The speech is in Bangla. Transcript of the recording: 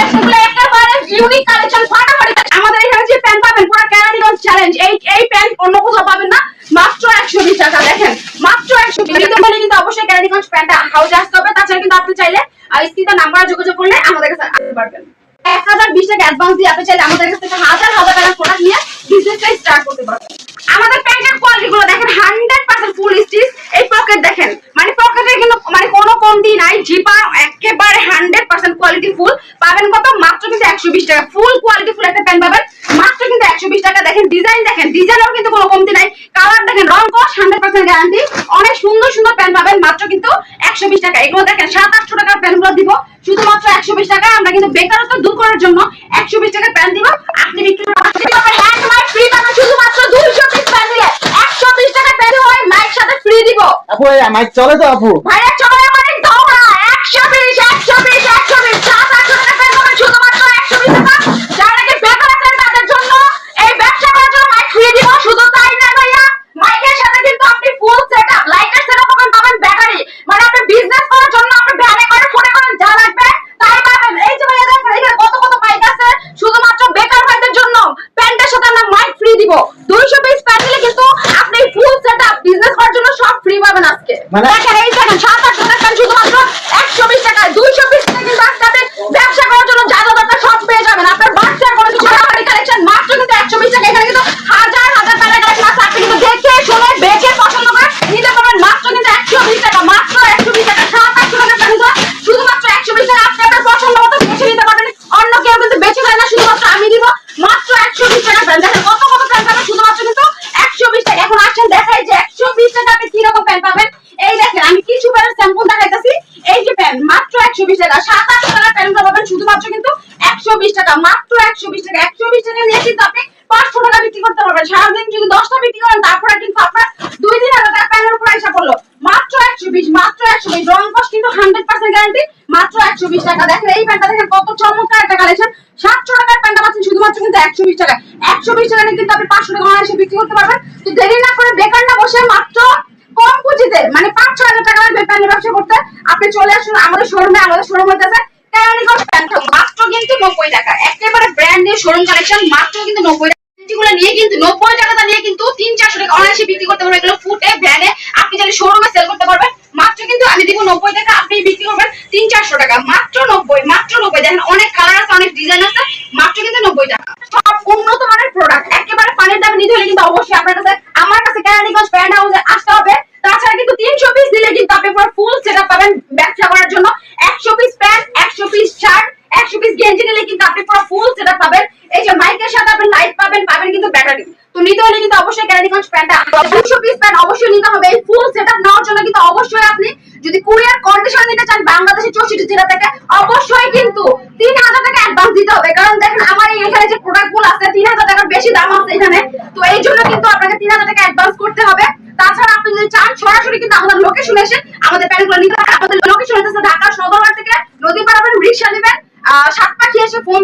এগুলো একেবারে ইউনিক কালেকশন, ফাটাফাটি। আমাদের এখানে যে প্যান্ট পাবেন পুরো ক্যারানিগঞ্জ চ্যালেঞ্জ, এই প্যান্ট অন্য কোথাও পাবেন না, মাত্র 120 টাকা। দেখেন মাত্র 120 টাকা বলে কিন্তু অবশ্যই ক্যারানিগঞ্জ প্যান্টটা হাউজে আসতে হবে। তাছাড়া কিন্তু আপনি চাইলে স্ক্রিনে নাম্বারে যোগাযোগ করলে আমাদের কাছে আসতে পারবেন। 1020 টাকা অ্যাডভান্স দিয়ে আপনি চাইলে আমাদের কাছ থেকে হাজার হাজার টাকার প্রোডাক্ট নিয়ে বিজনেসটা স্টার্ট করতে পারবেন। আমাদের প্যান্টের কোয়ালিটি গুলো দেখেন 100% ফুল স্টিচ। এই পকেট দেখেন, মানে পকেটে কিন্তু মানে কোনো কমতি নাই, জিপার একেবারে 100% কোয়ালিটি ফুল পাবেন। কত? মাত্র কিন্তু 120 টাকা। ফুল কোয়ালিটি ফুল একটা প্যান্ট পাবেন মাত্র কিন্তু 120 টাকা। দেখেন ডিজাইন, দেখেন ডিজাইনেও কিন্তু কোনো কমতি নাই, কালার দেখেন, রং কস 100% গ্যারান্টি। অনেক সুন্দর সুন্দর প্যান্ট পাবেন মাত্র কিন্তু 120 টাকা। এগুলো দেখেন 700-800 টাকার প্যান্টগুলো দিব শুধুমাত্র 120 টাকা। আমরা কিন্তু বেকারত্ব দূর করার জন্য 120 টাকার প্যান্ট দিব। আপনি বিক্রি করবেন হ্যান্ড মাইক ফ্রি পাবেন শুধুমাত্র 200 পিস প্যান্ট দিলে 120 টাকা প্যান্ট হয় মাইক সাথে ফ্রি দিব। আপু এই মাইক চলে তো আপু? ভাইয়া চলে মানে দৌড়া 120 120 120 700 টাকা প্যান্ট পাবেন শুধুমাত্র 120 টাকা। যারা নাকি বেকার আছেন তাদের জন্য এই ব্যবসা করার জন্য মাইক ফ্রি দিব। শুধু তাই না ভাইয়া, মাইকের সাথে কিন্তু আপনি ফুল সেটআপ, লাইটের সেটআপ পাবেন ব্যাটারি, মানে আপনি বিজনেস করার জন্য আপনি ভ্যানে করে ফোনে করেন যা লাগবে তাই পাবেন। এই যে ভাইয়া দেখেন এখানে কত কত মাইক আছে শুধুমাত্র বেকার ভাইদের জন্য। প্যান্টের সাথে আমরা মাইক ফ্রি দিব। 200 পিস প্যান্ট দিলে কিন্তু আপনি ফুল সেটআপ বিজনেস করার জন্য সব ফ্রি পাবেন আজকে। দেখেন এই দেখেন 700 টাকা প্যান্ট শুধুমাত্র 120 টাকায়। 200 পিস থেকে কিন্তু আজকে আপনি ব্যবসা করার জন্য যা যা দরকার সব পেয়ে যাবেন। আপনার বাচ্চার কোনো কিছু বাড়ি কালেকশন মাত্র কিন্তু 120 টাকা। এখানে কিন্তু হাজার হাজার টাকা কালেকশন আছে, আপনি কিন্তু দেখে শুনে বেছে পছন্দ করে নিতে পারবেন মাত্র কিন্তু 120 টাকা। মাত্র 120 টাকা। 700-800 টাকা প্যান্ট শুধুমাত্র 120 টাকা। আপনি আপনার পছন্দ মতো বেছে নিতে পারবেন, অন্য কেউ কিন্তু বেছে দেয় না, শুধুমাত্র আমি দিব মাত্র 120 টাকা প্যান্ট। দেখেন কত কত প্যান্ট পাবেন শুধুমাত্র কিন্তু 120 টাকা। এখন আসেন দেখাই যে 120 টাকা আপনি কি রকম প্যান্ট পাবেন। এই দেখেন আমি কিছু প্যান্টের স্যাম্পল দেখাইতেছি। এই যে প্যান্ট মাত্র 120 টাকা। 700-800 টাকা প্যান্ট পাবেন শুধুমাত্র কিন্তু 120 টাকা। মাত্র 120 টাকা। 120 টাকা নিয়ে কিন্তু আপনি 500 টাকা বিক্রি করতে পারবেন। সারাদিন যদি 10টা বিক্রি করেন তারপরে কিন্তু আপনার 2-3 হাজার টাকা প্যান্টের উপর হিসাব করলো। মাত্র 120, মাত্র 120। রং কস কিন্তু 100% গ্যারান্টি। মাত্র 120 টাকা। দেখেন এই প্যান্টটা দেখেন কত চমৎকার একটা কালেকশন। 700 টাকার প্যান্টটা পাচ্ছেন শুধুমাত্র কিন্তু 120 টাকা। 120 টাকা নিয়ে কিন্তু আপনি 500 টাকা অনায়াসে বিক্রি করতে পারবেন। তো দেরি না করে বেকার না বসে মাত্র কম পুঁজিতে মানে 5-6 হাজার টাকা লাগবে প্যান্টের ব্যবসা করতে, আপনি চলে আসুন আমাদের শোরুমে। আমাদের শোরুম হইতেছে ক্যারানিগঞ্জ প্যান্ট, মাত্র কিন্তু 90 টাকা। একেবারে ব্র্যান্ড নিউ শোরুম কালেকশন মাত্র কিন্তু 90 টাকা। যেগুলো নিয়ে কিন্তু 90 টাকা নিয়ে কিন্তু 300-400 টাকা অনায়াসে বিক্রি করতে পারবেন। এগুলো ফুটে ভ্যানে আপনি যদি শোরুমে সেল করতে পারবেন মাত্র কিন্তু আমি দিব 90 টাকা। আপনি বিক্রি করবেন 300-400 টাকা। মাত্র 90, মাত্র 90। দেখেন অনেক কালার আছে, অনেক ডিজাইন আছে, মাত্র কিন্তু 90 টাকা। সব উন্নত মানের প্রোডাক্ট একেবারে পানির দামে নিতে হলে কিন্তু অবশ্যই আপনার কাছে আমার কাছে ক্যারানিগঞ্জ প্যান্ট হাউসে আসতে হবে। তাছাড়া কিন্তু 300 পিস দিলে কিন্তু আপনি পুরো ফুল সেটআপ পাবেন ব্যবসা করার জন্য। 100 piece pant, 100 piece shirt, 100 piece গেঞ্জি নিলে কিন্তু আপনি পুরো ফুল সেটআপ পাবেন। এই যে মাইকের সাথে আপনি লাইট পাবেন, পাবেন কিন্তু ব্যাটারি। তো নিতে হলে কিন্তু অবশ্যই ক্যারানিগঞ্জ প্যান্টটা 200 পিস প্যান্ট অবশ্যই নিতে হবে। এই ফুল সেটআপ নেওয়ার জন্য কিন্তু অবশ্যই আপনি যদি কুরিয়ার কন্ডিশন নিতে চান বাংলাদেশের 64 জেলা থেকে অবশ্যই কিন্তু 3000 টাকা অ্যাডভান্স দিতে হবে। কারণ দেখেন আমার এখানে যে প্রোডাক্টগুলো আছে 3000 টাকার বেশি দাম আছে এখানে। তো এই জন্য কিন্তু আপনাকে 3000 টাকা অ্যাডভান্স করতে হবে। তাছাড়া আপনি যদি চান সরাসরি কিন্তু আমাদের লোকেশনে এসে আমাদের প্যান্টগুলো নিতে হবে। আমাদের লোকেশন হচ্ছে ঢাকা সদরঘাট থেকে নদী পার হবেন, রিকশা নেবেন, সাতপাখি এসে ফোন